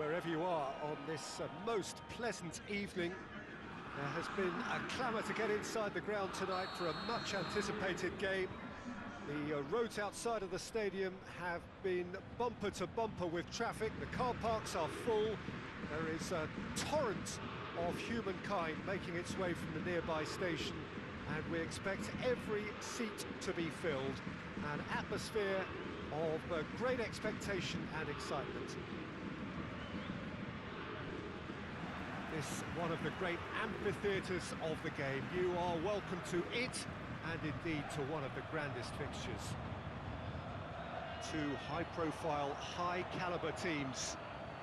wherever you are on this most pleasant evening. There has been a clamour to get inside the ground tonight for a much-anticipated game. The roads outside of the stadium have been bumper to bumper with traffic. The car parks are full. There is a torrent of humankind making its way from the nearby station, and we expect every seat to be filled. An atmosphere of great expectation and excitement. This one of the great amphitheatres of the game. You are welcome to it, and indeed to one of the grandest fixtures. Two high-profile, high-caliber teams.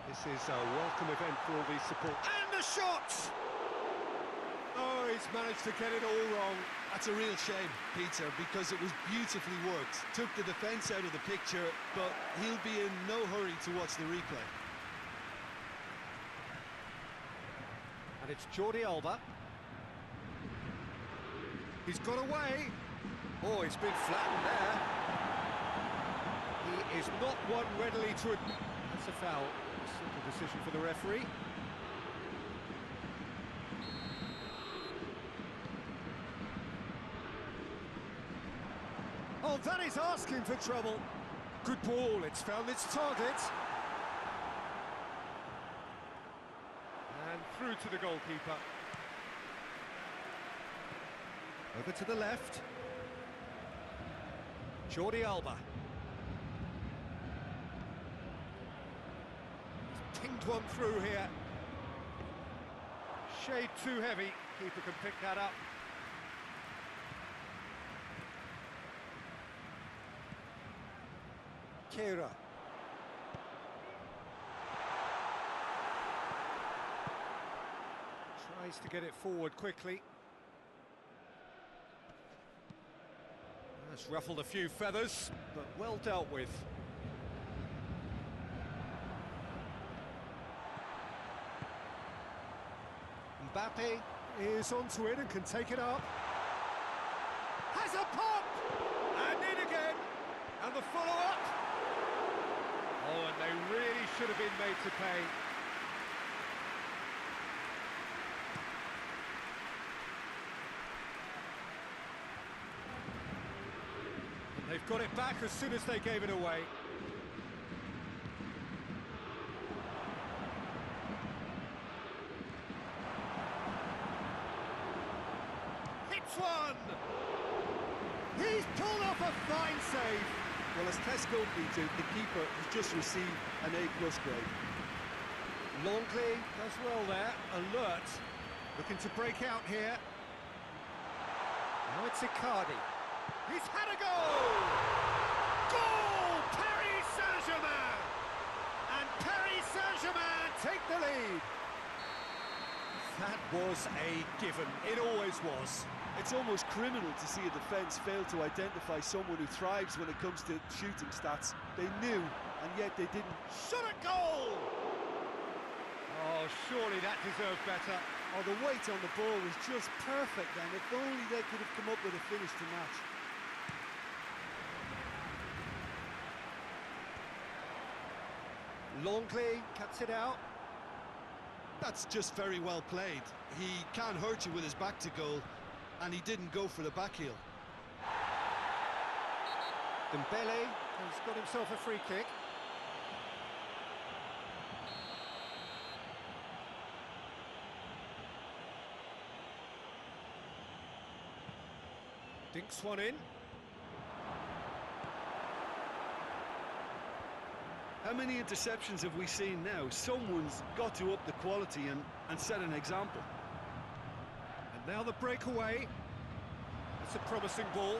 This is a welcome event for all these support. And the shot! Oh, he's managed to get it all wrong. That's a real shame, Peter, because it was beautifully worked. Took the defence out of the picture, but he'll be in no hurry to watch the replay. And it's Jordi Alba. He's got away. Oh, he's been flattened there. He is not one readily to admit. That's a foul. Simple decision for the referee. Oh, that is asking for trouble. Good ball, it's found its target. And through to the goalkeeper. Over to the left. Jordi Alba. He's pinged one through here. Shade too heavy. Keeper can pick that up. Kera. Tries to get it forward quickly. That's ruffled a few feathers, but well dealt with. Mbappe is onto it and can take it up. Has a pop! And in again! And the follow-up! Oh, and they really should have been made to pay. And they've got it back as soon as they gave it away. Hits one! He's pulled off a fine save. Well, as Tesco Peter, the keeper has just received an A+ grade. Longley does well there, alert, looking to break out here. Now it's Icardi. He's had a goal! Goal! Paris Saint-Germain! And Paris Saint-Germain take the lead. That was a given, it always was. It's almost criminal to see a defence fail to identify someone who thrives when it comes to shooting stats. They knew, and yet they didn't. Shot a goal! Oh, surely that deserved better. Oh, the weight on the ball was just perfect then. If only they could have come up with a finish to match. Longley cuts it out. That's just very well played. He can't hurt you with his back to goal, and he didn't go for the back heel. Dembele has got himself a free kick. Dinks one in. How many interceptions have we seen now? Someone's got to up the quality and set an example. And now the breakaway. It's a promising ball.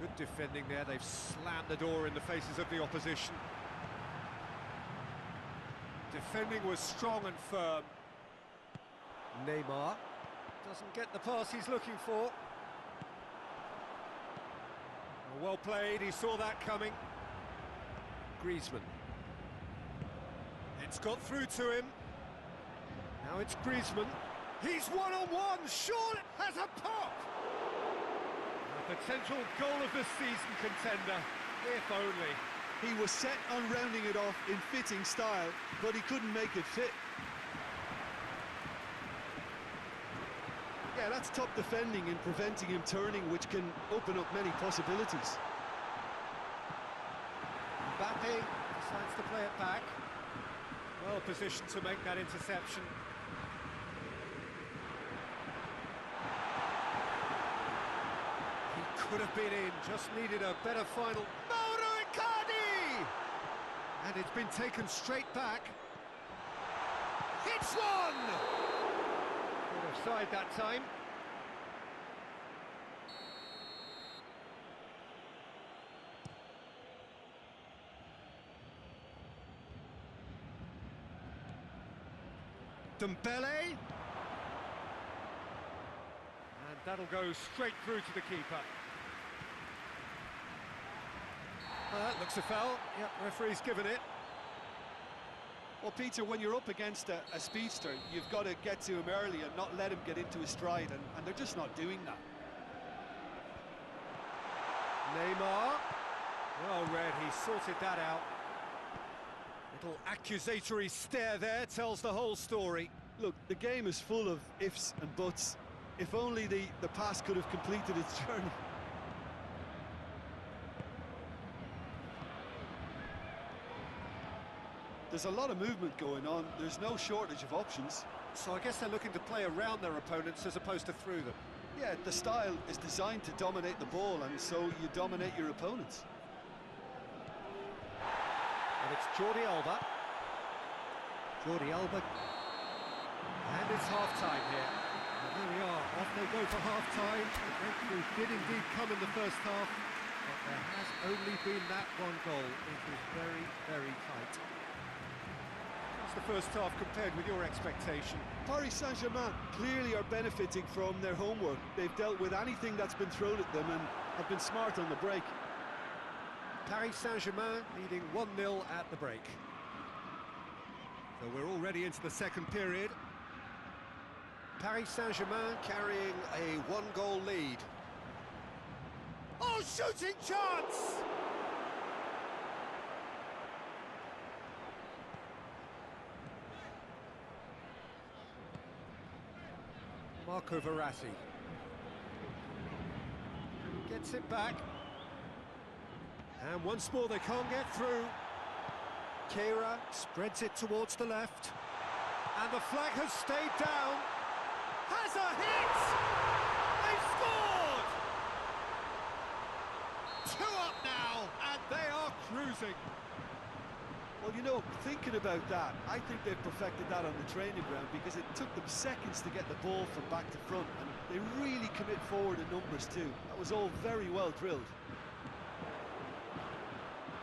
Good defending there. They've slammed the door in the faces of the opposition. Defending was strong and firm. Neymar doesn't get the pass he's looking for. Well played, he saw that coming. Griezmann. It's got through to him. Now it's Griezmann. He's one-on-one, Sean has a pop! A potential goal of the season contender. If only. He was set on rounding it off in fitting style, but he couldn't make it fit. Yeah, that's top defending and preventing him turning, which can open up many possibilities. Mbappe decides to play it back. Well positioned to make that interception. He could have been in, just needed a better final. And it's been taken straight back. Hits one! Good offside that time. Dembele. And that'll go straight through to the keeper. Looks a foul. Yep, referee's given it. Well, Peter, when you're up against a speedster, you've got to get to him early and not let him get into his stride, and they're just not doing that. Neymar. Well read, he sorted that out. Little accusatory stare there tells the whole story. Look, the game is full of ifs and buts. If only the pass could have completed its journey. There's a lot of movement going on. There's no shortage of options. So I guess they're looking to play around their opponents as opposed to through them. Yeah, the style is designed to dominate the ball, and so you dominate your opponents. And it's Jordi Alba. Jordi Alba. And it's half-time here. And there we are, off they go for half-time. The breakthrough did indeed come in the first half, but there has only been that one goal. It was very, very tight. That's the first half compared with your expectation. Paris Saint-Germain clearly are benefiting from their homework. They've dealt with anything that's been thrown at them and have been smart on the break. Paris Saint-Germain leading 1-0 at the break. So we're already into the second period. Paris Saint-Germain carrying a one-goal lead. Oh, shooting chance! Marco Verratti. Gets it back. And once more they can't get through. Keira spreads it towards the left. And the flag has stayed down. Has a hit! They've scored! 2 up now, and they are cruising. Well, you know, thinking about that, I think they've perfected that on the training ground because it took them seconds to get the ball from back to front, and they really commit forward in numbers too. That was all very well drilled.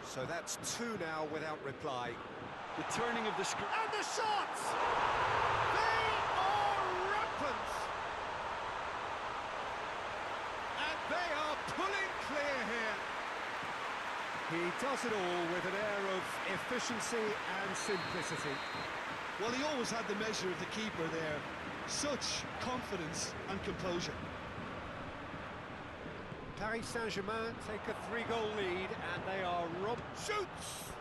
So that's 2 now without reply. The turning of the screw. And the shots! They are rampant! And they are pulling clear here. He does it all with an air of efficiency and simplicity. Well, he always had the measure of the keeper there. Such confidence and composure. Paris Saint-Germain take a 3-goal lead, and they are shoots!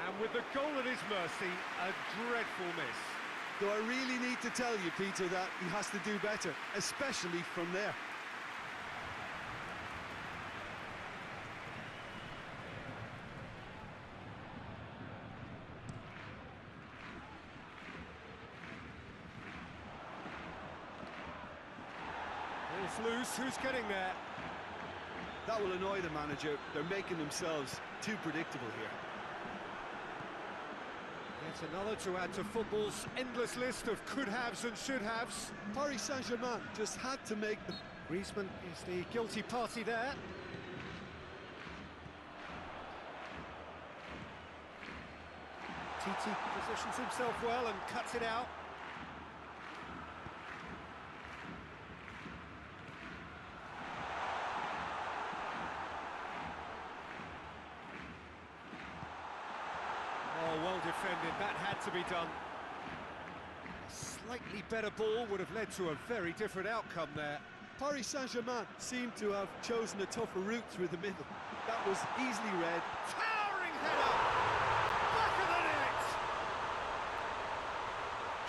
And with the goal at his mercy, a dreadful miss. Do I really need to tell you, Peter, that he has to do better, especially from there? It's loose, who's getting there? That will annoy the manager. They're making themselves too predictable here. Yet another to add to football's endless list of could-haves and should-haves. Paris Saint-Germain just had to make the... Griezmann is the guilty party there. Titi positions himself well and cuts it out. Oh, well defended, that had to be done. A slightly better ball would have led to a very different outcome there. Paris Saint-Germain seemed to have chosen a tougher route through the middle. That was easily read. Towering header! Back of the net!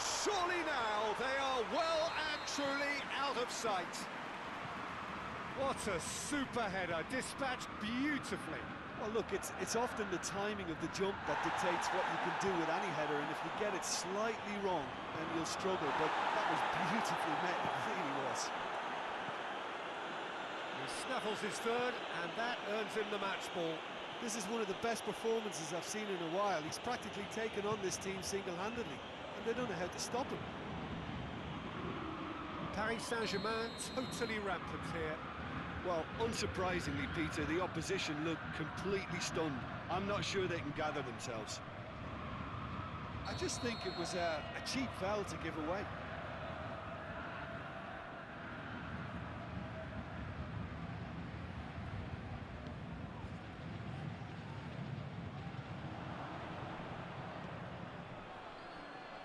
Surely now they are well and truly out of sight. What a super header, dispatched beautifully. Well, look, it's often the timing of the jump that dictates what you can do with any header, and if you get it slightly wrong, then you'll struggle, but that was beautifully met, it really was. He snaffles his third, and that earns him the match ball. This is one of the best performances I've seen in a while. He's practically taken on this team single-handedly, and they don't know how to stop him. Paris Saint-Germain totally rampant here. Well, unsurprisingly, Peter, the opposition look completely stunned. I'm not sure they can gather themselves. I just think it was a cheap foul to give away.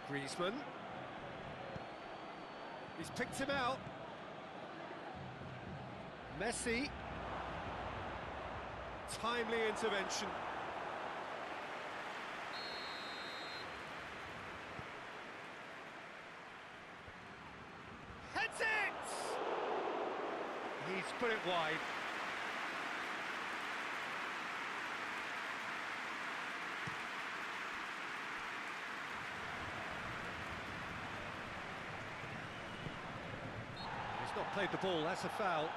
Griezmann. He's picked him out. Messi. Timely intervention. Heads it! He's put it wide. He's not played the ball, that's a foul.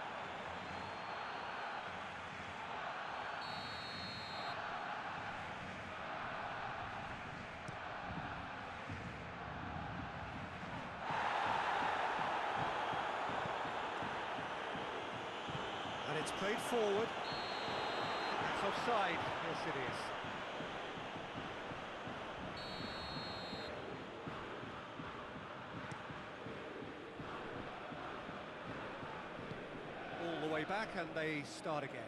And it's played forward. That's offside. Yes, it is. All the way back, and they start again.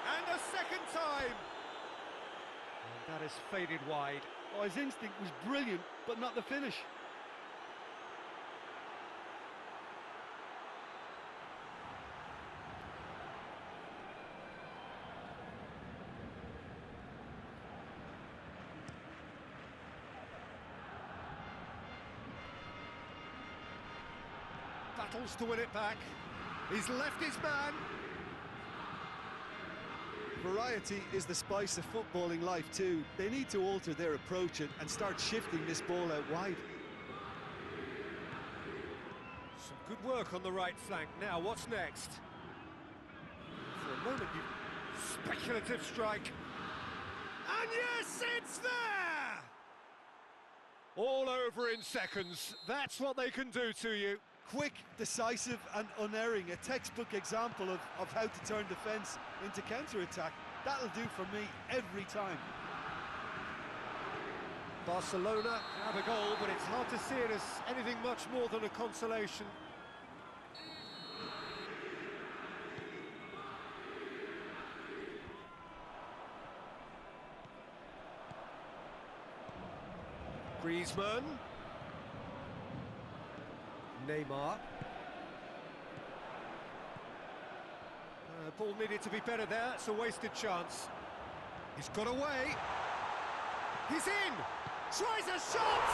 And a second time! And that is faded wide. Oh, his instinct was brilliant, but not the finish. Battles to win it back. He's left his man. Variety is the spice of footballing life too. They need to alter their approach and start shifting this ball out wide. Some good work on the right flank. Now, what's next? For a moment, speculative strike. And yes, it's there! All over in seconds. That's what they can do to you. Quick, decisive and unerring. A textbook example of how to turn defence into counter-attack. That'll do for me every time. Barcelona have a goal, but it's hard to see it as anything much more than a consolation. Griezmann. Neymar. Ball needed to be better there, it's a wasted chance. He's got away. He's in! Tries a shot!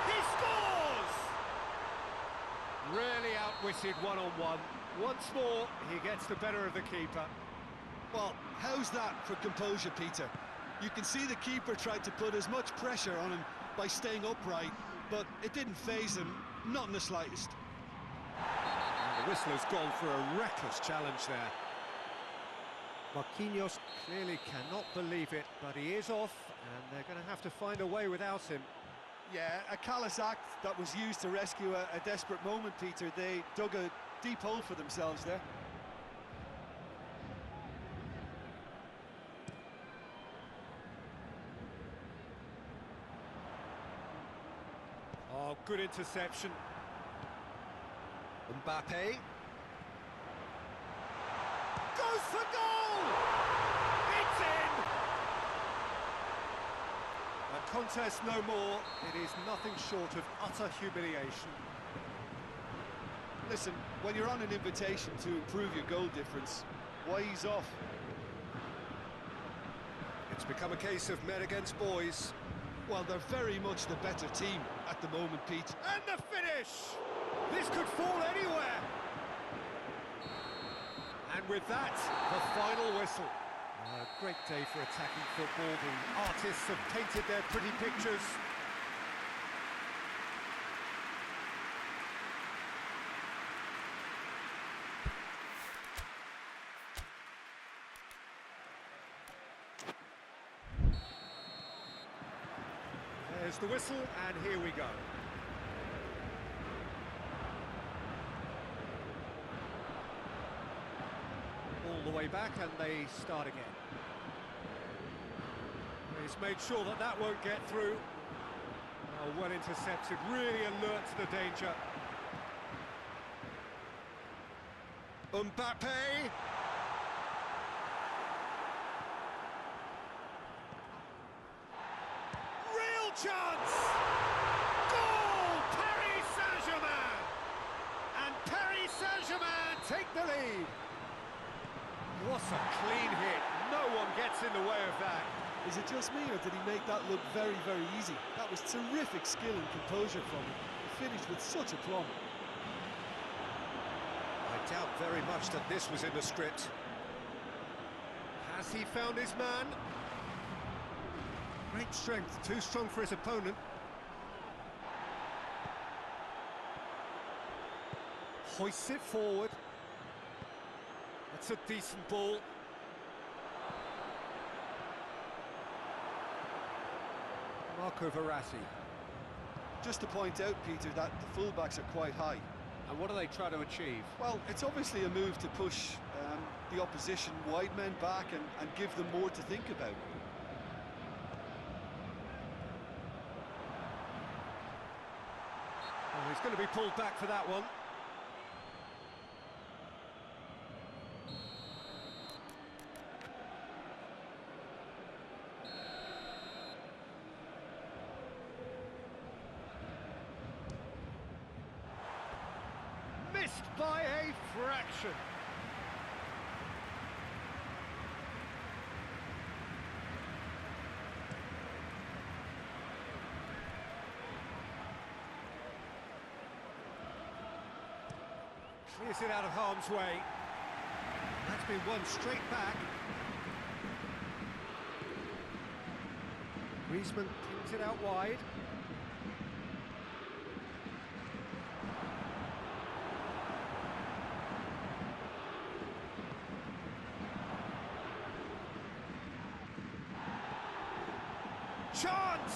He scores! Really outwitted one-on-one. Once more, he gets the better of the keeper. Well, how's that for composure, Peter? You can see the keeper tried to put as much pressure on him by staying upright, but it didn't faze him, not in the slightest. And the whistle has gone for a reckless challenge there. Marquinhos clearly cannot believe it, but he is off, and they're going to have to find a way without him. Yeah, a callous act that was used to rescue a desperate moment, Peter. They dug a deep hole for themselves there. Oh, good interception. Mbappe. Goes for goal! contest no more. It is nothing short of utter humiliation. Listen, when you're on an invitation to improve your goal difference, why ease off? It's become a case of men against boys. Well, they're very much the better team at the moment, Pete. And the finish! This could fall anywhere. And with that, the final whistle. A great day for attacking football. The artists have painted their pretty pictures. There's the whistle, and here we go. All the way back, and they start again. He's made sure that that won't get through. Oh, well intercepted, really alert to the danger. Mbappe! Real chance! Goal! Paris Saint-Germain! And Paris Saint-Germain take the lead. What a clean hit. No one gets in the way of that. Is it just me, or did he make that look very, very easy? That was terrific skill and composure from him. He finished with such aplomb. I doubt very much that this was in the script. Has he found his man? Great strength, too strong for his opponent. Hoists it forward. That's a decent ball. Marco Verratti. Just to point out, Peter, that the fullbacks are quite high. And what do they try to achieve? Well, it's obviously a move to push the opposition wide men back and give them more to think about. Oh, he's going to be pulled back for that one. Missed by a fraction. Clears it out of harm's way. That's been won straight back. Griezmann pings it out wide. Chance!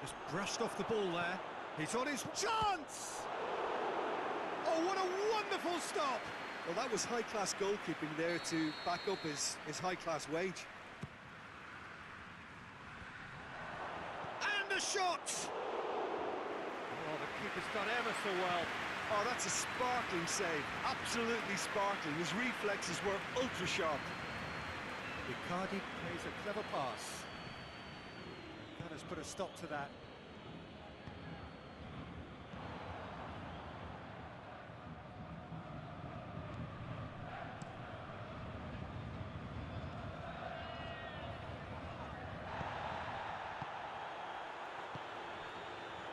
Just brushed off the ball there. He's on his chance! Oh, what a wonderful stop! Well, that was high-class goalkeeping there to back up his high-class wage. And the shot! Oh, the keeper's done ever so well. Oh, that's a sparkling save. Absolutely sparkling. His reflexes were ultra-sharp. Icardi plays a clever pass. That has put a stop to that.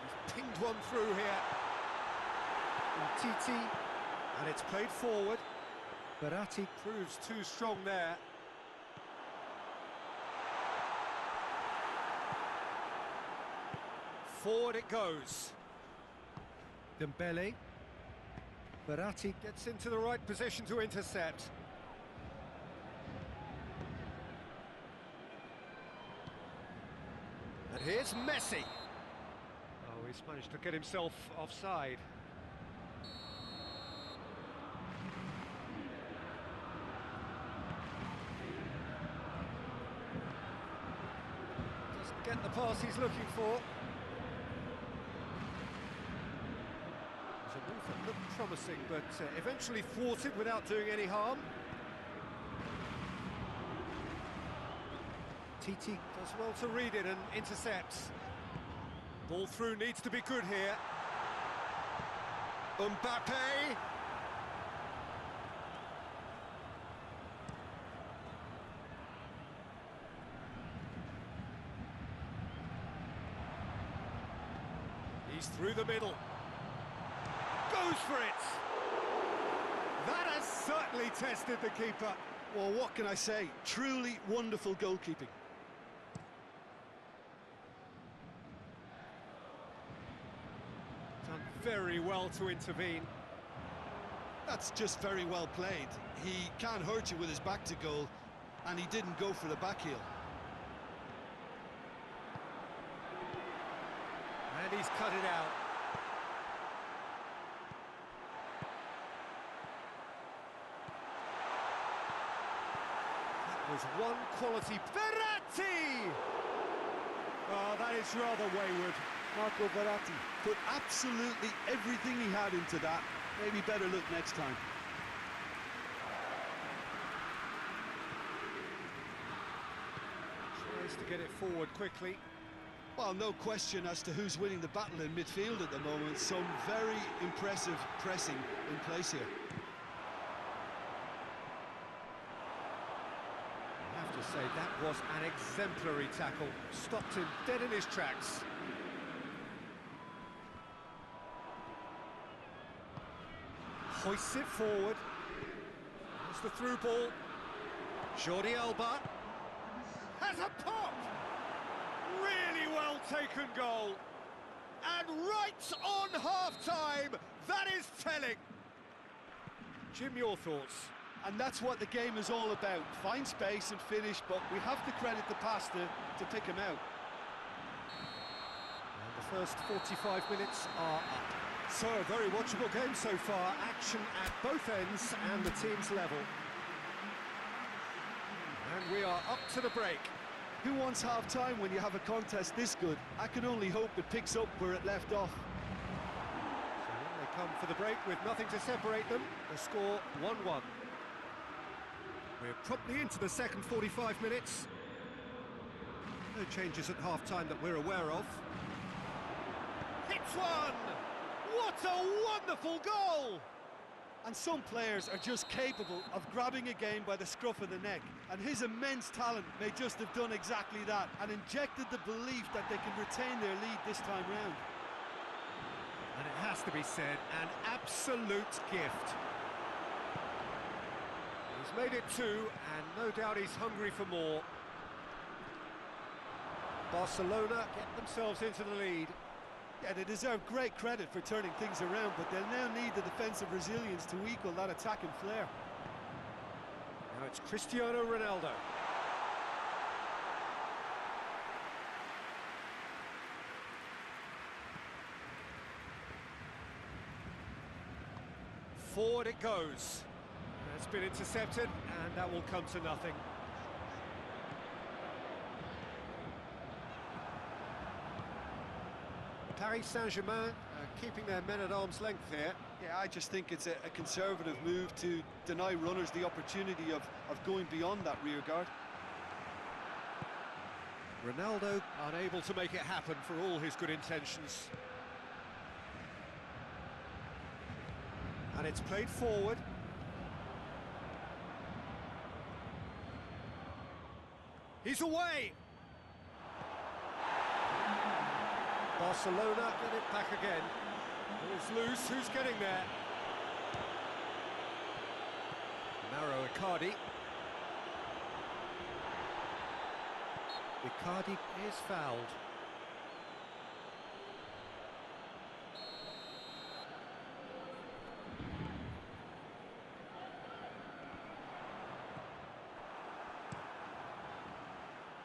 He's pinged one through here. Titi, and it's played forward. Verratti proves too strong there. Forward it goes. Dembele. Verratti gets into the right position to intercept. And here's Messi. Oh, he's managed to get himself offside. Doesn't get the pass he's looking for. There's a move that looked promising. promising, but eventually thwarted without doing any harm. Titi does well to read it and intercepts. Ball through needs to be good here. Mbappe! He's through the middle. Goes for it! That has certainly tested the keeper. Well, what can I say? Truly wonderful goalkeeping. Done very well to intervene. That's just very well played. He can't hurt you with his back to goal, and he didn't go for the back heel. And he's cut it out. That was one quality. Verratti! Oh, that is rather wayward. Marco Verratti put absolutely everything he had into that. Maybe better look next time. Tries to get it forward quickly. Well, no question as to who's winning the battle in midfield at the moment. Some very impressive pressing in place here. I have to say, that was an exemplary tackle. Stopped him dead in his tracks. Hoists it forward. There's the through ball. Jordi Alba has a pop! Really well taken goal. And right on half-time, that is telling. Jim, your thoughts? And that's what the game is all about. Find space and finish, but we have to credit the passer to pick him out. And the first 45 minutes are up. So, a very watchable game so far. Action at both ends and the team's level. And we are up to the break. Who wants half-time when you have a contest this good? I can only hope it picks up where it left off. So they come for the break with nothing to separate them. The score 1-1. We're promptly into the second 45 minutes. No changes at half-time that we're aware of. Hits one! What a wonderful goal! And some players are just capable of grabbing a game by the scruff of the neck, and his immense talent may just have done exactly that and injected the belief that they can retain their lead this time round. And it has to be said, an absolute gift. He's made it two, and no doubt he's hungry for more. Barcelona get themselves into the lead. Yeah, they deserve great credit for turning things around, but they'll now need the defensive resilience to equal that attacking flair. Now it's Cristiano Ronaldo. Forward it goes. That's been intercepted, and that will come to nothing. Paris Saint-Germain keeping their men at arm's length here. Yeah, I just think it's a conservative move to deny runners the opportunity of going beyond that rear guard. Ronaldo unable to make it happen for all his good intentions. And it's played forward. He's away! Barcelona get it back again. Ball's loose, who's getting there? Narrow Icardi. Icardi is fouled.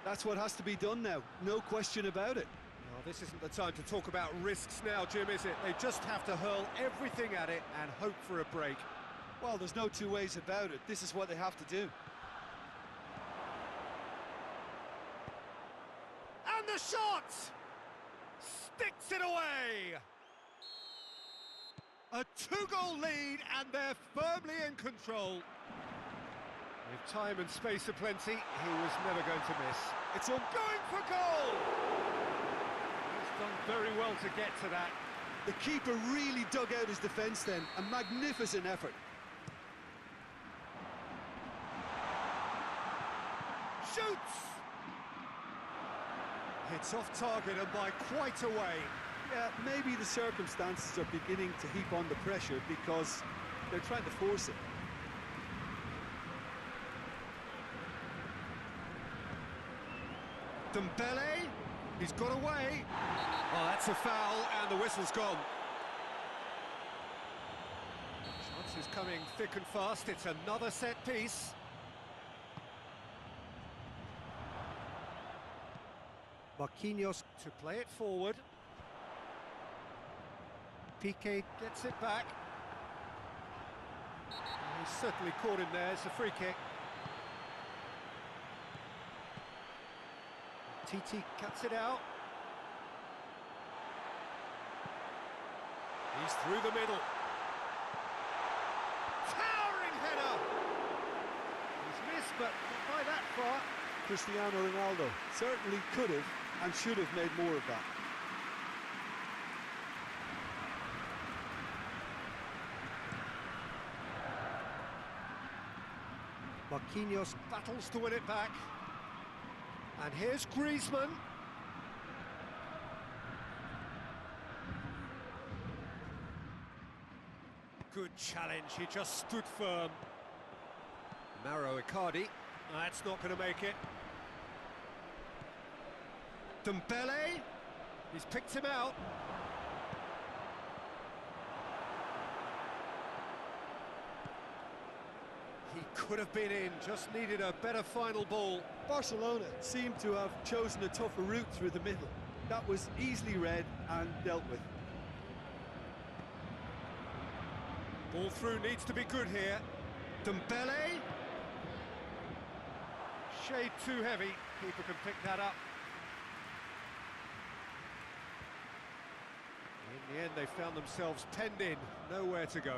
That's what has to be done now, no question about it. Well, this isn't the time to talk about risks now, Jim, is it? They just have to hurl everything at it and hope for a break. Well, there's no two ways about it. This is what they have to do. And the shot! Sticks it away! A two-goal lead, and they're firmly in control. With time and space aplenty, he was never going to miss. It's going for goal! He's done very well to get to that. The keeper really dug out his defence then. A magnificent effort. Shoots! Hits off target and by quite a way. Yeah, maybe the circumstances are beginning to heap on the pressure because they're trying to force it. Dembele, he's got away. Oh, that's a foul, and the whistle's gone. Chances coming thick and fast. It's another set piece. Marquinhos to play it forward. Piqué gets it back. He's certainly caught him there. It's a free kick. TT cuts it out. He's through the middle. Towering header! He's missed, but not by that far. Cristiano Ronaldo certainly could have and should have made more of that. Marquinhos battles to win it back. And here's Griezmann. Good challenge, he just stood firm. Mauro Icardi, that's not going to make it. Dembele, he's picked him out. He could have been in, just needed a better final ball. Barcelona seemed to have chosen a tougher route through the middle. That was easily read and dealt with. Ball through needs to be good here. Dembele. Shade too heavy, keeper can pick that up. In the end they found themselves penned in, nowhere to go.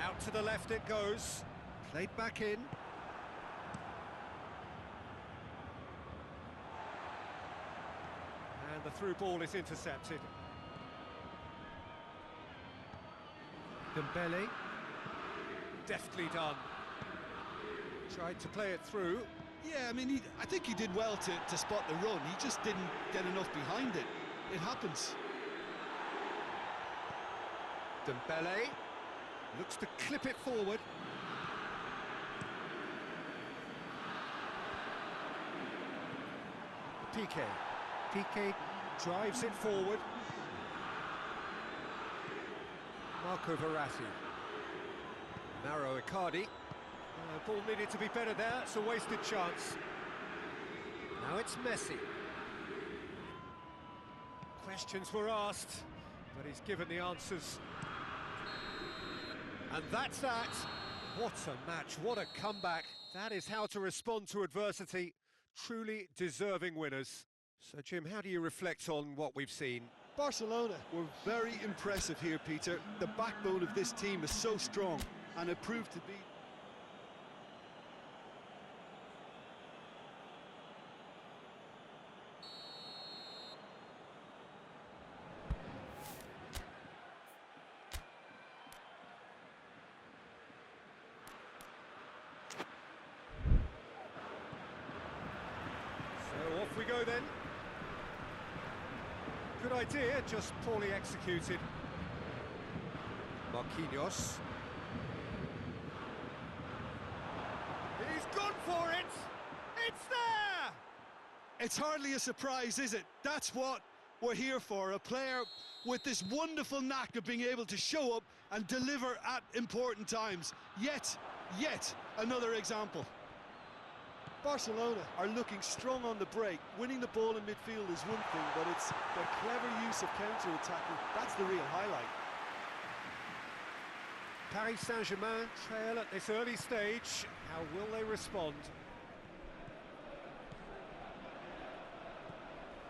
Out to the left it goes, played back in. And the through ball is intercepted. Dembele, deftly done. Tried to play it through. Yeah, I mean, I think he did well to spot the run. He just didn't get enough behind it. It happens. Dembele looks to clip it forward. Piqué drives it forward. Marco Verratti. Mauro Icardi. Ball needed to be better there, it's a wasted chance. Now it's Messi. Questions were asked, but he's given the answers. And that's that. What a match, what a comeback. That is how to respond to adversity. Truly deserving winners. So, Jim, how do you reflect on what we've seen? Barcelona were very impressive here, Peter. The backbone of this team is so strong, and it proved to be... So off we go then. Good idea, just poorly executed. Marquinhos. He's gone for it! It's there! It's hardly a surprise, is it? That's what we're here for, a player with this wonderful knack of being able to show up and deliver at important times. Yet another example. Barcelona are looking strong on the break. Winning the ball in midfield is one thing, but it's their clever use of counter-attacking. That's the real highlight. Paris Saint-Germain trail at this early stage. How will they respond?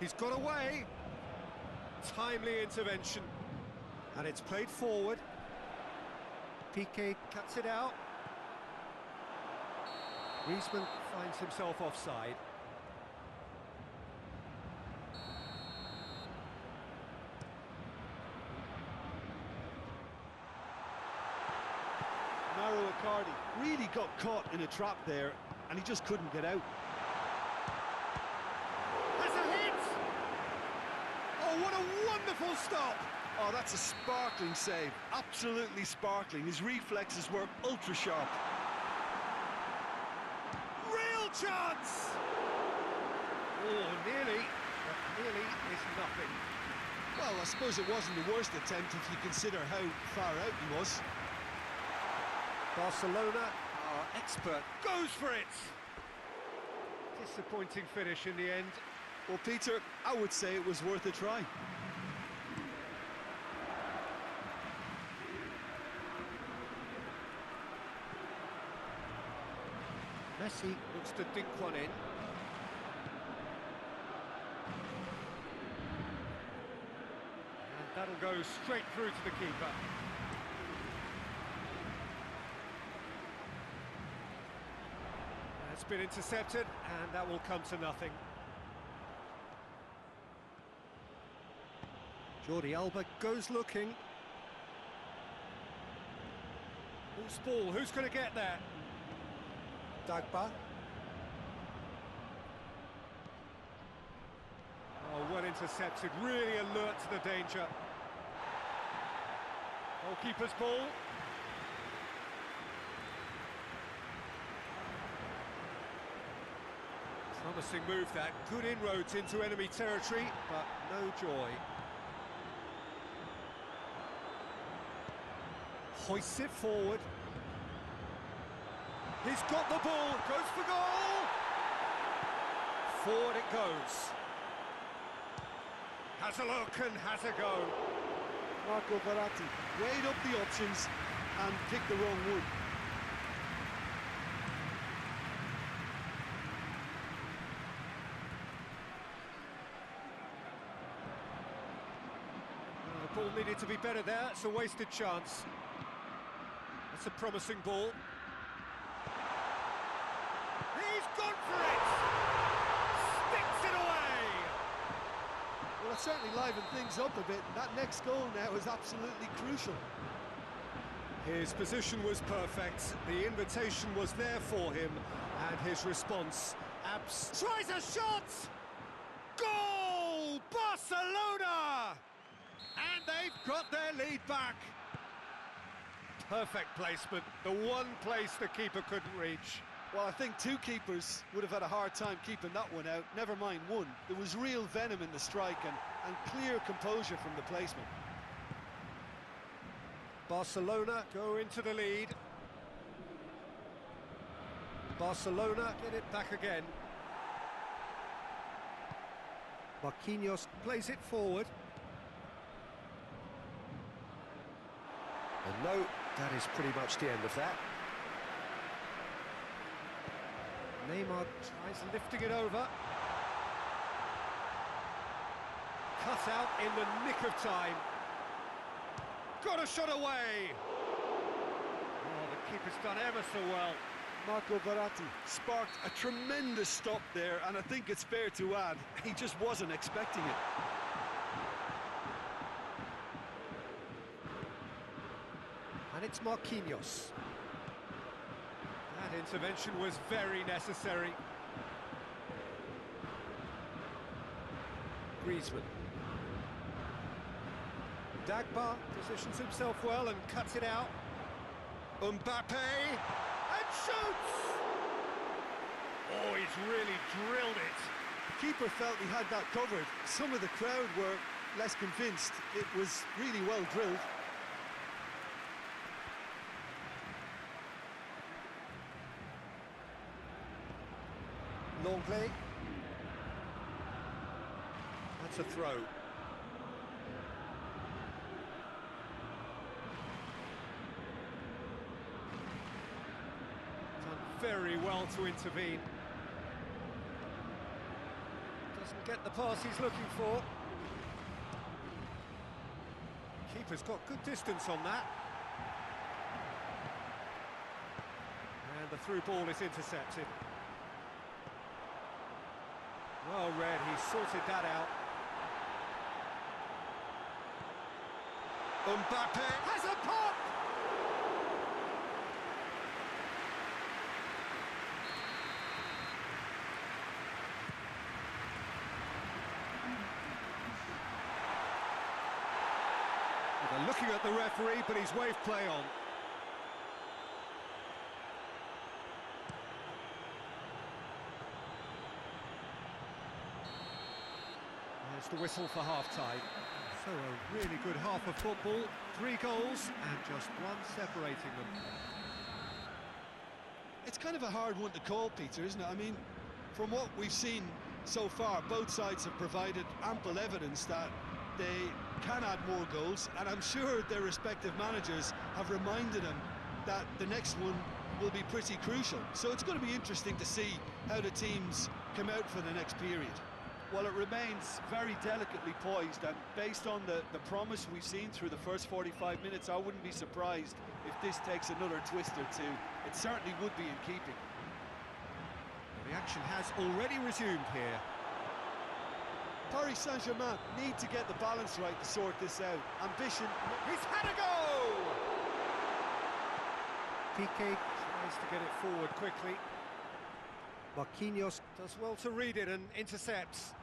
He's got away. Timely intervention. And it's played forward. Piqué cuts it out. Griezmann finds himself offside. Mauro Icardi really got caught in a trap there, and he just couldn't get out. Has a hit! Oh, what a wonderful stop! Oh, that's a sparkling save. Absolutely sparkling. His reflexes were ultra sharp. Real chance! Oh, nearly, but nearly is nothing. Well, I suppose it wasn't the worst attempt if you consider how far out he was. Barcelona, our expert, goes for it! Disappointing finish in the end. Well, Peter, I would say it was worth a try. Messi looks to dink one in. And that'll go straight through to the keeper. It's been intercepted, and that will come to nothing. Jordi Alba goes looking. Loose ball, who's going to get there? Dagba. Oh, well intercepted, really alert to the danger. Goalkeeper's ball. Promising move that, good inroads into enemy territory, but no joy. Hoists it forward. He's got the ball, goes for goal! Forward it goes. Has a look and has a go. Marco Verratti weighed up the options and picked the wrong wood. The ball needed to be better there, it's a wasted chance. That's a promising ball. He's gone for it! Sticks it away! Well, it certainly livened things up a bit, and that next goal now is absolutely crucial. His position was perfect, the invitation was there for him, and his response, tries a shot! Goal! Barcelona! And they've got their lead back. Perfect placement, the one place the keeper couldn't reach. Well, I think two keepers would have had a hard time keeping that one out, never mind one. There was real venom in the strike and clear composure from the placement. Barcelona go into the lead. Barcelona get it back again. Marquinhos plays it forward. And no, that is pretty much the end of that. Neymar tries lifting it over. Cut out in the nick of time. Got a shot away. Oh, the keeper's done ever so well. Marco Verratti sparked a tremendous stop there, and I think it's fair to add, he just wasn't expecting it. And it's Marquinhos. That intervention was very necessary. Griezmann. Dagba positions himself well and cuts it out. Mbappe and shoots! Oh, he's really drilled it. The keeper felt he had that covered. Some of the crowd were less convinced. It was really well drilled. Long play. That's a throw. very well to intervene. Doesn't get the pass he's looking for. Keeper's got good distance on that. And the through ball is intercepted. Well read, he's sorted that out. Mbappe has a pop! They're looking at the referee, but he's waved play on. There's the whistle for half-time. So a really good half of football, 3 goals and just one separating them. It's kind of a hard one to call, Peter, isn't it? I mean, from what we've seen so far, both sides have provided ample evidence that they can add more goals, and I'm sure their respective managers have reminded them that the next one will be pretty crucial. So it's going to be interesting to see how the teams come out for the next period. Well, it remains very delicately poised, and based on the promise we've seen through the first 45 minutes, I wouldn't be surprised if this takes another twist or two. It certainly would be in keeping. The action has already resumed here. Paris Saint-Germain need to get the balance right to sort this out. Ambition. He's had a go! Piqué tries to get it forward quickly. Marquinhos does well to read it and intercepts.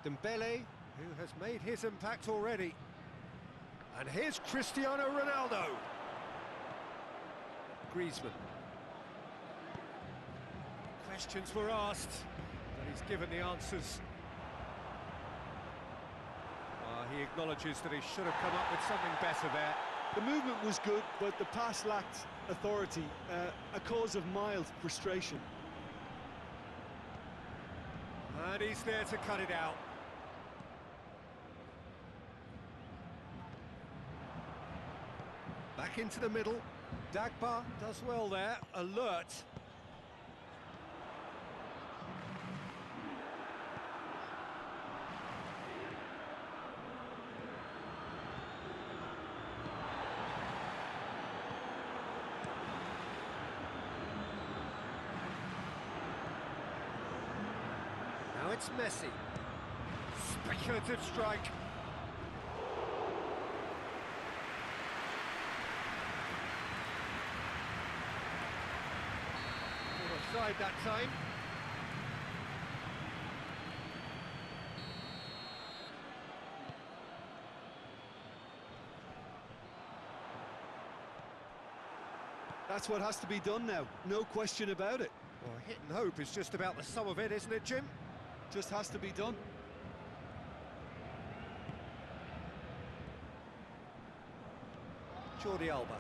Dembele, who has made his impact already. And here's Cristiano Ronaldo. Griezmann. Questions were asked, but he's given the answers. He acknowledges that he should have come up with something better there. The movement was good, but the pass lacked authority, a cause of mild frustration. And he's there to cut it out. Back into the middle. Dagba does well there, alert. Now it's Messi. Speculative strike. Offside that time. That's what has to be done now, no question about it. Well, hit and hope is just about the sum of it, isn't it, Jim? Just has to be done. Jordi Alba.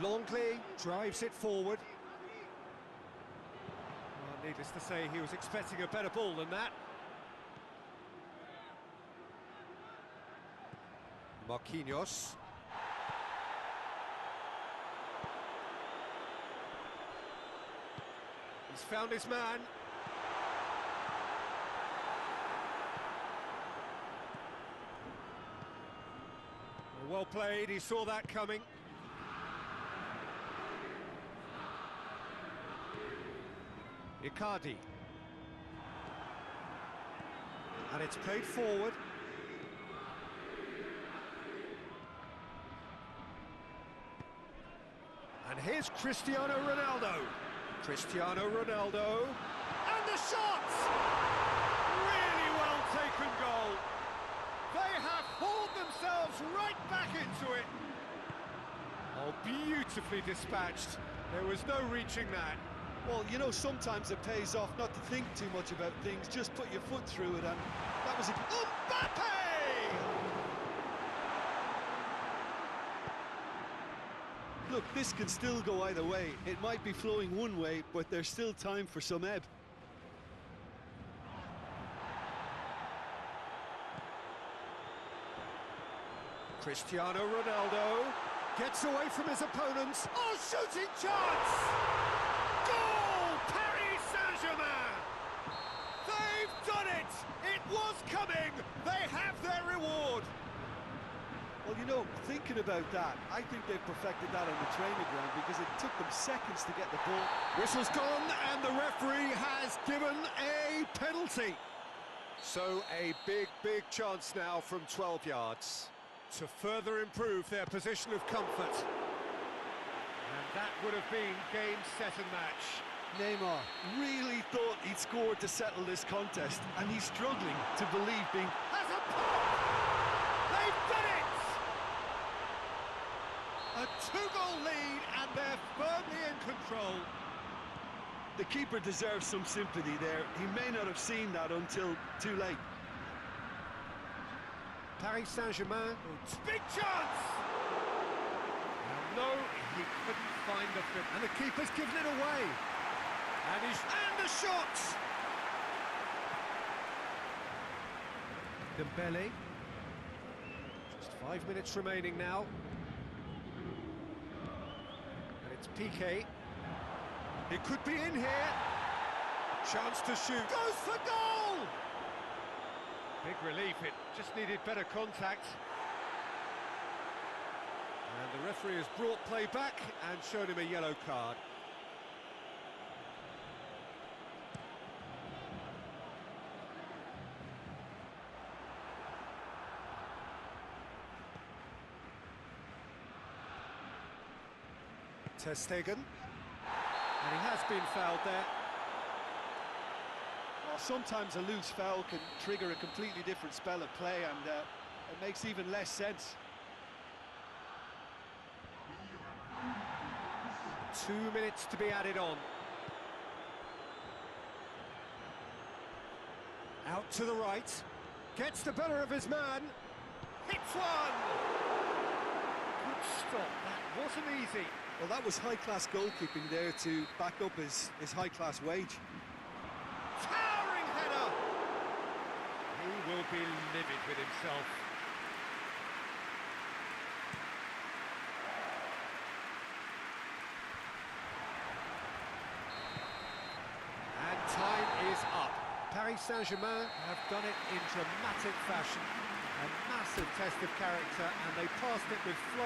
Longley drives it forward. Well, needless to say, he was expecting a better ball than that. Marquinhos. He's found his man. Well played, he saw that coming. Icardi. And it's played forward. And here's Cristiano Ronaldo. Cristiano Ronaldo. And the shot! Really well taken goal. They have hauled themselves right back into it. Oh, beautifully dispatched. There was no reaching that. Well, you know, sometimes it pays off not to think too much about things, just put your foot through it, and that was a... Mbappe! Look, this can still go either way. It might be flowing one way, but there's still time for some ebb. Cristiano Ronaldo gets away from his opponents. Oh, shooting chance! Goal! Paris Saint-Germain! They've done it! It was coming! They have their reward! Well, you know, thinking about that, I think they've perfected that on the training ground because it took them seconds to get the ball. Whistle's gone and the referee has given a penalty. So a big chance now from 12 yards to further improve their position of comfort. And that would have been game, set and match. Neymar really thought he'd scored to settle this contest, and he's struggling to believe being... Has a pop! They've done it! A two-goal lead and they're firmly in control. The keeper deserves some sympathy there. He may not have seen that until too late. Paris Saint-Germain, big chance! No, he couldn't find the fit, and the keeper's given it away. And the shot! Dembele. Just 5 minutes remaining now. And it's Piqué. It could be in here. Chance to shoot. Goes for goal! Big relief, it just needed better contact. And the referee has brought play back and shown him a yellow card. Ter Stegen. And he has been fouled there. Well, sometimes a loose foul can trigger a completely different spell of play, and it makes even less sense. 2 minutes to be added on. Out to the right. Gets the better of his man. Hits one! Good stop. That wasn't easy. Well, that was high-class goalkeeping there to back up his high-class wage. Towering header! He will be livid with himself. And time is up. Paris Saint-Germain have done it in dramatic fashion. A massive test of character, and they passed it with flow.